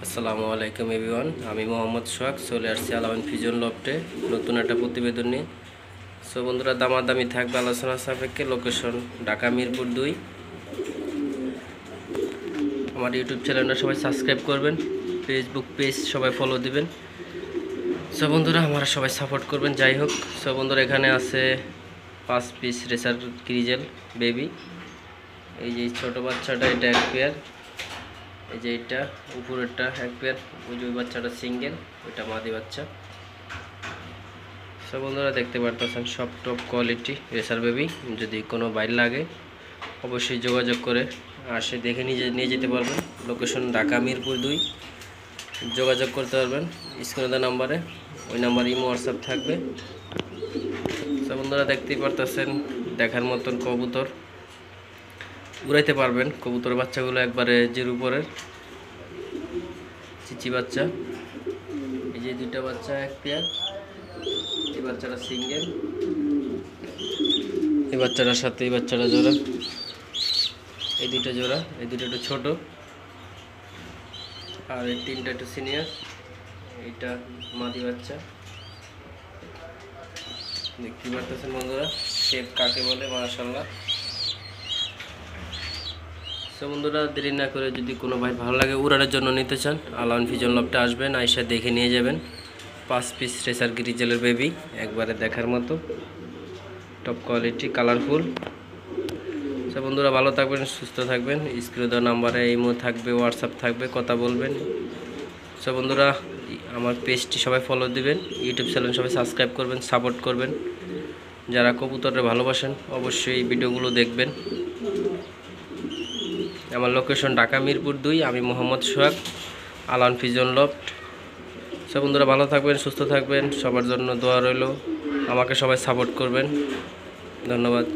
আসসালামু আলাইকুম এভরিওয়ান, আমি মোহাম্মদ সোহাগ চলে আসছি আলামিন ফিজন লফটে নতুন একটা প্রতিবেদন নিয়ে। সো বন্ধুরা, দামাদামি থাকবে আলোচনা সাপেক্ষে। লোকেশন ঢাকা মিরপুর 2। আমার ইউটিউব চ্যানেলটা সবাই সাবস্ক্রাইব করবেন, ফেসবুক পেজ সবাই ফলো দিবেন। সো বন্ধুরা, আমরা সবাই সাপোর্ট করবেন। যাই হোক, সো বন্ধুরা, এখানে আছে 5 পিস রেসার গ্রিজেল বেবি। এই যে ছোটো বাচ্চাটা, এটা এক পেয়ার। এই যে এটা উপরেরটা এক পেয়ার, ওই যে বাচ্চাটা সিঙ্গেল, ওইটা মাদি বাচ্চা। সব বন্ধুরা দেখতে পারতেছেন, সব টপ কোয়ালিটি রেসার বেবি। যদি কোনো বাইর লাগে অবশ্যই যোগাযোগ করে আসে দেখে নিয়ে যেতে পারবেন। লোকেশন ঢাকা মিরপুর 2। যোগাযোগ করতে পারবেন স্ক্রিনে দেওয়া নাম্বারে, ওই নাম্বার ইমো হোয়াটসঅ্যাপ থাকবে। সব বন্ধুরা দেখতেই পারতেছেন, দেখার মতন কবুতর, উড়াইতে পারবেন। কবুতরের বাচ্চাগুলো একবারে জির উপরের চিচি বাচ্চা। এই যে দুইটা বাচ্চা এক পেয়ার, এই বাচ্চাটা সিঙ্গেল, এই বাচ্চাটার সাথে এই বাচ্চাটা জোড়া, এই দুইটা জোড়া। এই দুটো একটু ছোট, আর এই তিনটা একটু সিনিয়র। এইটা মাদি বাচ্চা। দেখতে পারতেছেন বন্ধুরা, শেপ কাকে বলে, মাশাআল্লাহ। সো বন্ধুরা, দেরি না করে যদি কোনো ভাই ভালো লাগে উড়ানোর জন্য নিতে চান, আলামিন ফিজন লফটে আসবেন, আইসা দেখে নিয়ে যাবেন। 5 পিস রেসার গ্রিজেলের বেবি, একবারে দেখার মতো টপ কোয়ালিটি, কালারফুল। সো বন্ধুরা, ভালো থাকবেন, সুস্থ থাকবেন। স্ক্রিনে দেওয়া নাম্বারে ইমো থাকবে, হোয়াটসঅ্যাপ থাকবে, কথা বলবেন। সো বন্ধুরা, আমার পেজটি সবাই ফলো দিবেন, ইউটিউব চ্যানেল সবাই সাবস্ক্রাইব করবেন, সাপোর্ট করবেন। যারা কবুতরে ভালোবাসেন অবশ্যই এই ভিডিওগুলো দেখবেন। আমার লোকেশন ঢাকা মিরপুর 2। আমি মোহাম্মদ সোহাগ, আলামিন ফিজন লফট। সব বন্ধুরা ভালো থাকবেন, সুস্থ থাকবেন, সবার জন্য দোয়া রইল। আমাকে সবাই সাপোর্ট করবেন। ধন্যবাদ।